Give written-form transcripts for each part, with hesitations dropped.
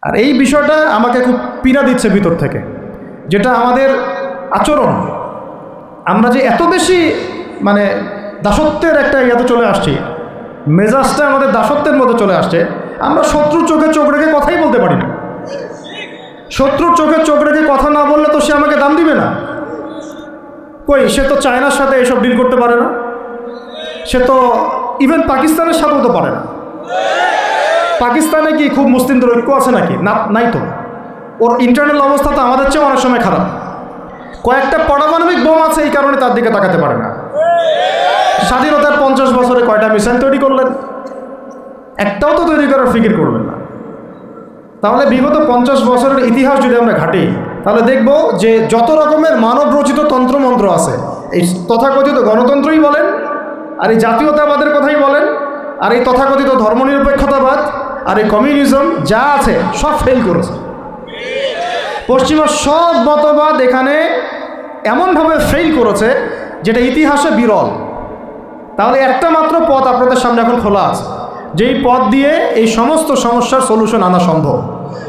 আর এই বিষয়টা আমাকে খুব পীড়া দিচ্ছে ভিতর থেকে, যেটা আমাদের আচরণ, আমরা যে এত বেশি মানে দাসত্বের একটা ইয়াতে চলে আসছি, মেজাজটা আমাদের দাসত্বের মধ্যে চলে আসছে। আমরা শত্রুর চোখে চোখ রেখে কথাই বলতে পারি না। শত্রুর চোখে চোখ রেখে কথা না বললে তো সে আমাকে দাম দিবে না। কই, সে তো চায়নার সাথে এসব ডিল করতে পারে না, সে তো ইভেন পাকিস্তানের সাথেও তো পারে না। পাকিস্তানে কি খুব মুসলিমদের ঐক্য আছে নাকি? না, নাই তো। ওর ইন্টারনাল অবস্থা তো আমাদের চেয়ে অনেক সময় খারাপ। কয়েকটা পারমাণবিক বোম আছে, এই কারণে তার দিকে তাকাতে পারে না। স্বাধীনতার 50 বছরে কয়টা মিসাইল তৈরি করলেন? একটাও তো তৈরি করার ফিকির করবেন না। তাহলে বিগত 50 বছরের ইতিহাস যদি আমরা ঘাঁটি, তাহলে দেখব যে যত রকমের মানব রচিত তন্ত্রমন্ত্র আছে, এই তথাকথিত গণতন্ত্রই বলেন, আর এই জাতীয়তাবাদের কথাই বলেন, আর এই তথাকথিত ধর্মনিরপেক্ষতাবাদ, আর এই কমিউনিজম যা আছে সব ফেল করেছে। পশ্চিমা সব মতবাদ এখানে এমনভাবে ফেল করেছে যেটা ইতিহাসে বিরল। তাহলে একটা মাত্র পথ আপনাদের সামনে এখন খোলা আছে, যেই পথ দিয়ে এই সমস্ত সমস্যার সলিউশন আনা সম্ভব।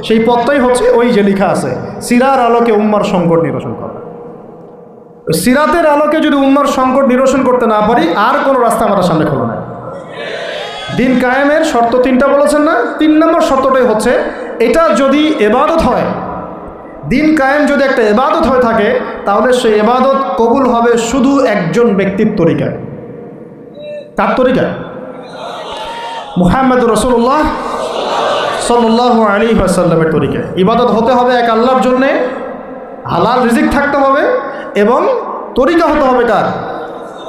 সেই পথটাই হচ্ছে ওই যে লেখা আছে, সিরার আলোকে উম্মার সংকট নিরসন করা। সিরাতের আলোকে যদি উম্মার সংকট নিরসন করতে না পারি, আর কোনো রাস্তা আমাদের সামনে খোলা নাই। দিন কায়েমের শর্ত 3টা বলেছেন না? 3 নম্বর শর্তটাই হচ্ছে এটা যদি ইবাদত হয়, দিন কায়েম যদি একটা ইবাদত হয়ে থাকে, তাহলে সেই ইবাদত কবুল হবে শুধু একজন ব্যক্তির তরিকায়। কার তরিকায়? মুহাম্মদ রাসূলুল্লাহ সাল্লাল্লাহু আলাইহি ওয়াসাল্লামের তরিকায়। ইবাদত হতে হবে এক আল্লাহর জন্যে, হালাল রিজিক থাকতে হবে, এবং তরিকা হতে হবে কার?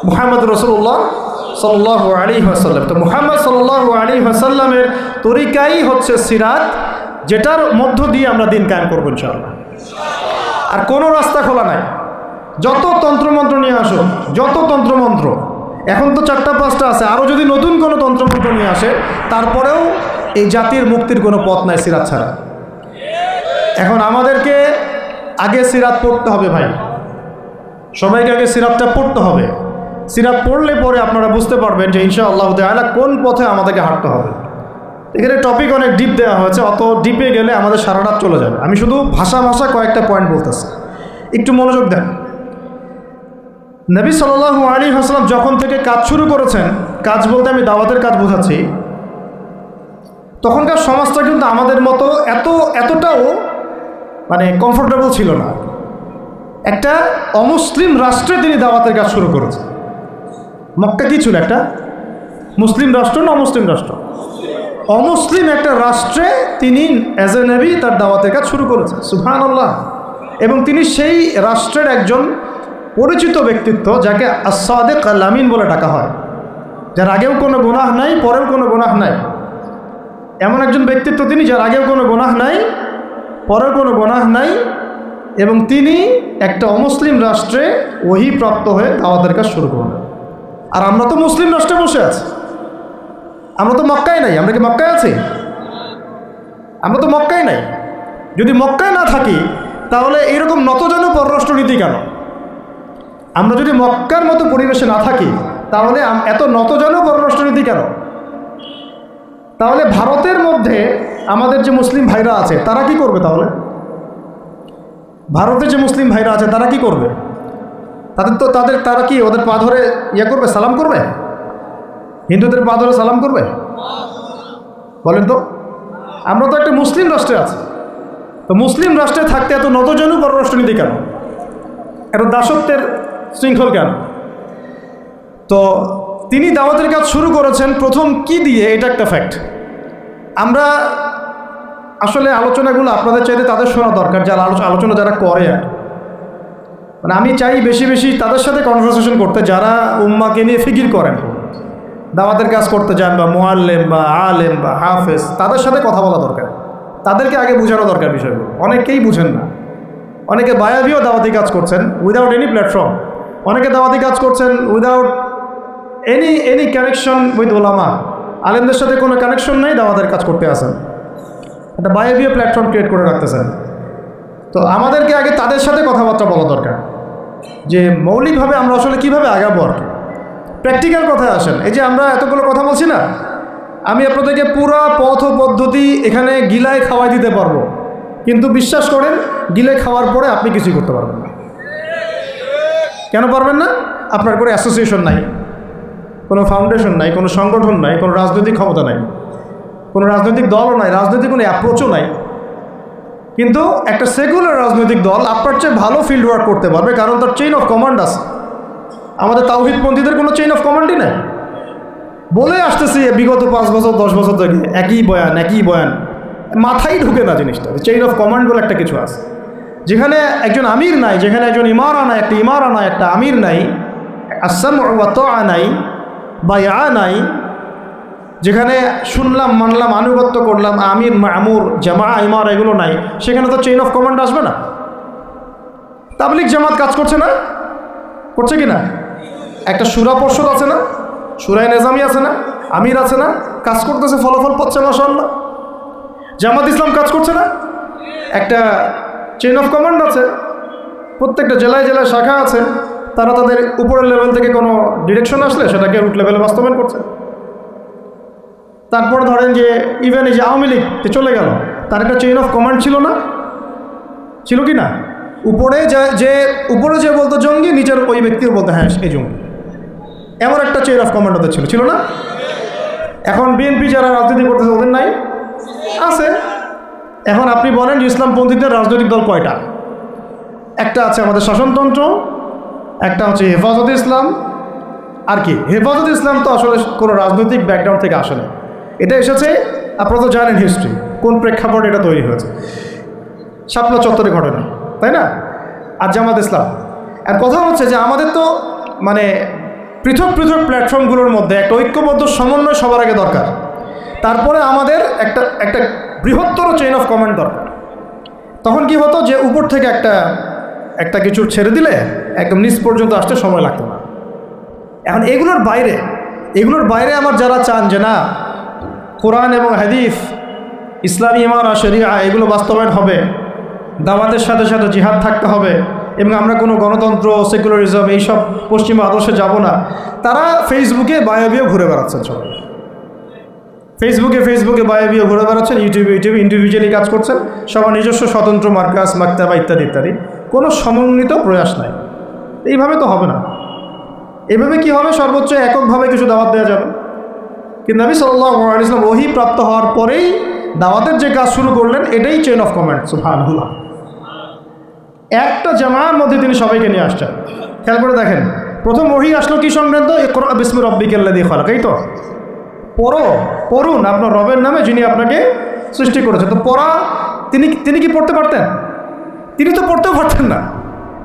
মুহাম্মদ রাসূলুল্লাহ সাল্লাল্লাহু আলাইহি ওয়াসাল্লাম। তো মুহাম্মদ সাল্লাল্লাহু আলাইহি ওয়াসাল্লামের তরিকাই হচ্ছে সিরাত, যেটার মধ্য দিয়ে আমরা দিন কায়েম করবো ইনশাআল্লাহ। আর কোনো রাস্তা খোলা নাই। যত তন্ত্রমন্ত্র নিয়ে আসো, যত তন্ত্রমন্ত্র, এখন তো 4টা-5টা আছে, আরও যদি নতুন কোনো তন্ত্রমন্ত্র নিয়ে আসে, তারপরেও এই জাতির মুক্তির কোনো পথ নাই সিরাত ছাড়া। এখন আমাদেরকে আগে সিরাত পড়তে হবে ভাই, সবাইকে আগে সিরাতটা পড়তে হবে। সিরাত পড়লে পরে আপনারা বুঝতে পারবেন যে ইনশাআল্লাহ তাআলা কোন পথে আমাদেরকে হাঁটতে হবে। এখানে টপিক অনেক ডিপ দেওয়া হয়েছে, অত ডিপে গেলে আমাদের সারা রাত চলে যাবে। আমি শুধু ভাষা কয়েকটা পয়েন্ট বলতেছি, একটু মনোযোগ দেন। নবী সাল্লাল্লাহু আলাইহি ওয়াসাল্লাম যখন থেকে কাজ শুরু করেছেন, কাজ বলতে আমি দাওয়াতের কাজ বোঝাচ্ছি, তখনকার সমাজটা কিন্তু আমাদের মতো এতটাও মানে কমফোর্টেবল ছিল না। একটা অমুসলিম রাষ্ট্রে তিনি দাওয়াতের কাজ শুরু করেছেন। মক্কা কি ছিল? একটা মুসলিম রাষ্ট্র না অমুসলিম রাষ্ট্র? অমুসলিম একটা রাষ্ট্রে তিনি অ্যাজ এ নবী তার দাওয়াতের কাজ শুরু করেছেন। সুবহানাল্লাহ। এবং তিনি সেই রাষ্ট্রের একজন পরিচিত ব্যক্তিত্ব, যাকে আস-সাদিক আল-আমিন বলে ডাকা হয়, যার আগেও কোনো গুনাহ নাই, পরেও কোনো গুনাহ নাই। এমন একজন ব্যক্তিত্ব তিনি, যার আগেও কোনো গুনাহ নাই, পরেও কোনো গুনাহ নাই, এবং তিনি একটা অমুসলিম রাষ্ট্রে ওহী প্রাপ্ত হয়ে দাওয়াতের কাজ শুরু করলেন। আর আমরা তো মুসলিম রাষ্ট্রে বসে আছি, আমরা তো মক্কায় নাই। আমরা কি মক্কায় আছি? আমরা তো মক্কায় নাই। যদি মক্কায় না থাকি, তাহলে এইরকম নতজন পররাষ্ট্রনীতি কেন? আমরা যদি মক্কার মতো পরিবেশে না থাকি, তাহলে এত নতজন পররাষ্ট্রনীতি কেন? তাহলে ভারতের মধ্যে আমাদের যে মুসলিম ভাইরা আছে, তারা কি করবে? তাহলে ভারতে যে মুসলিম ভাইরা আছে, তারা কি করবে? তারা কি ওদের পা ধরে ইয়ে করবে, সালাম করবে? হিন্দুদের পা ধরে সালাম করবে? বলেন তো। আমরা তো একটা মুসলিম রাষ্ট্রে আছি, তো মুসলিম রাষ্ট্রে থাকতে এত নতজনু পররাষ্ট্রনীতি কেন? এত দাসত্বের শৃঙ্খল কেন? তো তিনি দাওয়াতের কাজ শুরু করেছেন প্রথম কি দিয়ে, এটা একটা ফ্যাক্ট। আমরা আসলে আলোচনাগুলো আপনাদের চাইতে তাদের শোনা দরকার, যারা আলোচনা যারা করে। মানে আমি চাই বেশি বেশি তাদের সাথে কনভারসেশন করতে, যারা উম্মাকে নিয়ে ফিকির করেন, দাওয়াতের কাজ করতে চান, বা মুআল্লিম বা আলেম বা হাফেজ, তাদের সাথে কথা বলা দরকার। তাদেরকে আগে বোঝানো দরকার বিষয়গুলো। অনেকেই বুঝেন না। অনেকে বায়াবিও দাওয়াতি কাজ করছেন উইদাউট এনি প্ল্যাটফর্ম। অনেকে দাওয়াতি কাজ করছেন উইদাউট এনি কানেকশন উইথ ওলামা। আলেমদের সাথে কোনো কানেকশন নেই, দাওয়াতের কাজ করতে আসেন, একটা বায়াবিও প্ল্যাটফর্ম ক্রিয়েট করে রাখতেছেন। তো আমাদেরকে আগে তাদের সাথে কথাবার্তা বলা দরকার, যে মৌলিকভাবে আমরা আসলে কীভাবে আগাবো আর কি। প্র্যাকটিক্যাল কথায় আসেন। এই যে আমরা এতগুলো কথা বলছি না, আমি আপনাদেরকে পুরো পথ পদ্ধতি এখানে গিলায় খাওয়াই দিতে পারবো, কিন্তু বিশ্বাস করেন গিলে খাওয়ার পরে আপনি কিছুই করতে পারবেন না। কেন পারবেন না? আপনার কোনো অ্যাসোসিয়েশন নাই, কোনো ফাউন্ডেশন নাই, কোনো সংগঠন নাই, কোনো রাজনৈতিক ক্ষমতা নাই, কোনো রাজনৈতিক দলও নাই, রাজনৈতিক কোনো অ্যাপ্রোচও নাই। কিন্তু একটা সেকুলার রাজনৈতিক দল আপনার চেয়ে ভালো ফিল্ড ওয়ার্ক করতে পারবে, কারণ তার চেইন অফ কমান্ড আছে। আমাদের তাওহীদপন্থীদের কোনো চেইন অফ কমান্ডই নেই। বলে আসতেছি বিগত 5 বছর 10 বছর থেকে একই বয়ান, মাথায় ঢুকে না জিনিসটা। চেইন অফ কমান্ড বলে একটা কিছু আছে, যেখানে একজন আমির নাই, যেখানে একজন ইমারা নাই, একটা আমির নাই, আস-সামউ ওয়া তাআ নাই, বায়আ নাই, যেখানে শুনলাম মানলাম আনুগত্য করলাম, আমির মামুর জামা ইমারা এগুলো নাই, সেখানে তো চেইন অফ কমান্ড আসবে না। তাবলিগ জামাত কাজ করছে না? করছে কি না? একটা শুরা পর্ষদ আছে না, শুরায়ে নিজামি আছে না, আমির আছে না, কাজ করতেছে, ফলাফল পাচ্ছে মাশাআল্লাহ। জামাত ইসলাম কাজ করছে না? একটা চেইন অফ কমান্ড আছে, প্রত্যেকটা জেলায় জেলায় শাখা আছে, তারা তাদের উপরের লেভেল থেকে কোনো ডিরেকশন আসলে সেটাকে রুট লেভেলে বাস্তবায়ন করছে। তারপরে ধরেন যে ইভেন এই যে আওয়ামী লীগ চলে গেল, তার একটা চেইন অফ কমান্ড ছিল না? ছিল কি না? উপরে যে বলতো জঙ্গি, নিচের ওই ব্যক্তিও বলতো হ্যাঁ এই জঙ্গি, এমন একটা চেইন অফ কমান্ড ওদের ছিল না? এখন বিএনপি যারা রাজনীতি করতেছে ওদের নাই? আছে। এখন আপনি বলেন যে ইসলামপন্থীদের রাজনৈতিক দল কয়টা? একটা আছে আমাদের শাসনতন্ত্র, একটা হচ্ছে হেফাজতে ইসলাম, আর কি হেফাজতে ইসলাম তো আসলে কোনো রাজনৈতিক ব্যাকগ্রাউন্ড থেকে আসে না, এটা এসেছে, আপনারা তো জানেন হিস্ট্রি, কোন প্রেক্ষাপটে এটা তৈরি হয়েছে, শাপলা চত্বরে ঘটনা, তাই না? আর জামাত ইসলাম। আর কথা হচ্ছে যে আমাদের তো মানে পৃথক পৃথক প্ল্যাটফর্মগুলোর মধ্যে একটা ঐক্যবদ্ধ সমন্বয় সবার আগে দরকার, তারপরে আমাদের একটা বৃহত্তর চেইন অফ কমান্ড দরকার। তখন কি হতো যে উপর থেকে একটা কিছু ছেড়ে দিলে একদম নিচ পর্যন্ত আসতে সময় লাগতো না। এখন এগুলোর বাইরে আমার যারা চান যে না কোরআন এবং হাদিস, ইসলামী ইমারা, শরিয়া এগুলো বাস্তবায়ন হবে, দাওয়াতের সাথে সাথে জিহাদ থাকতে হবে, এবং আমরা কোনো গণতন্ত্র, সেকুলারিজম এইসব পশ্চিমা আদর্শে যাব না, তারা ফেসবুকে বায়োবিও ঘুরে বেড়াচ্ছেন। সবাই ফেসবুকে বায়োবিও ঘুরে বেড়াচ্ছেন, ইউটিউবে ইন্ডিভিজুয়ালি কাজ করছেন, সবার নিজস্ব স্বতন্ত্র মার্কাস, মাকতাবা ইত্যাদি, কোনো সমন্বিত প্রয়াস নাই। এইভাবে তো হবে না। এভাবে কি হবে? সর্বোচ্চ এককভাবে কিছু দাওয়াত দেওয়া যাবে, কিন্তু নবী সাল্লাল্লাহু আলাইহি ওয়াসাল্লাম ওহী প্রাপ্ত হওয়ার পরেই দাওয়াতের যে কাজ শুরু করলেন, এটাই চেইন অফ কমান্ড। সুবহানাল্লাহ। একটা জামার মধ্যে তিনি সবাইকে নিয়ে আসছেন। খেয়াল করে দেখেন, প্রথম ওহী আসলো কি সংক্রান্ত? ইকরা বিসমি রাব্বিকাল্লাযী খালাক। এই তো পড়ুন আপনার রবের নামে যিনি আপনাকে সৃষ্টি করেছেন। তো পড়া তিনি কি পড়তে পারতেন? তিনি তো পড়তেও পারতেন না।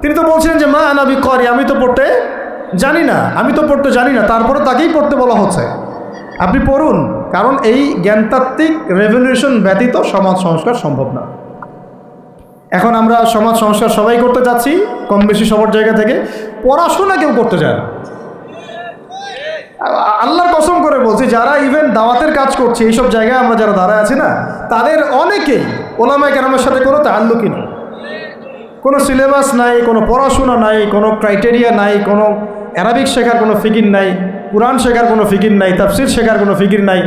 তিনি তো বলছিলেন যে মা আনা বিকারি, আমি তো পড়তে জানি না, তারপরে তাকেই পড়তে বলা হচ্ছে। আপনি পড়ুন, কারণ এই জ্ঞানতাত্ত্বিক রেভলিউশন ব্যতীত সমাজ সংস্কার সম্ভব না। এখন আমরা সমাজ সংস্কার সবাই করতে যাচ্ছি, কম বেশি সবার জায়গা থেকে, পড়াশোনা কেউ করতে চায় না। আল্লাহর কসম করে বলছি, যারা ইভেন দাওয়াতের কাজ করছে এইসব জায়গায় আমরা যারা দাঁড়ায় আছি না, তাদের অনেকেই ওলামায়ে কেরামের সাথে কোনো তাআল্লুকই নেই, কোনো সিলেবাস নাই, কোনো পড়াশোনা নাই, কোনো ক্রাইটেরিয়া নাই, কোনো অ্যারাবিক শেখার কোনো ফিকির নাই, কুরআন শেখার কোনো ফিকির নাই, তাফসির শেখার কোনো ফিকির নাই।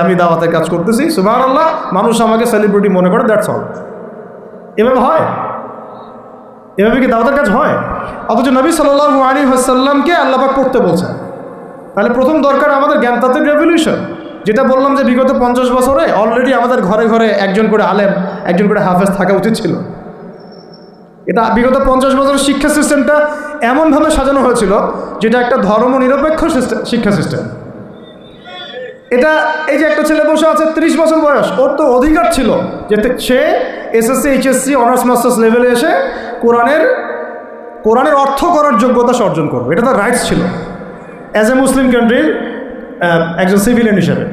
আমি দাওয়াতের কাজ করতেছি, সুবহানাল্লাহ, মানুষ আমাকে সেলিব্রিটি মনে করে, দ্যাটস অল। এভাবে হয়? এভাবে কি দাওয়াতের কাজ হয়? অথচ নবী সাল্লাল্লাহু আলাইহি ওয়াসাল্লামকে আল্লাহ পাক পড়তে বলছেন। তাহলে প্রথম দরকার আমাদের জ্ঞানতাত্ত্বিক রেভলিউশন, যেটা বললাম যে বিগত 50 বছরে অলরেডি আমাদের ঘরে ঘরে একজন করে আলেম, একজন করে হাফেজ থাকা উচিত ছিল। এটা বিগত 50 বছরের শিক্ষা সিস্টেমটা এমনভাবে সাজানো হয়েছিল যেটা একটা ধর্মনিরপেক্ষ শিক্ষা সিস্টেম। এটা এই যে একটা ছেলে বসে আছে 30 বছর বয়স, ওর তো অধিকার ছিল যে সে এসএসসি, এইচএসসি, অনার্স মাস্টার্স লেভেলে এসে কোরআনের অর্থ করার যোগ্যতা অর্জন করবে। এটা তার রাইটস ছিল অ্যাজ এ মুসলিম কান্ট্রির একজন সিভিলিয়ান হিসেবে।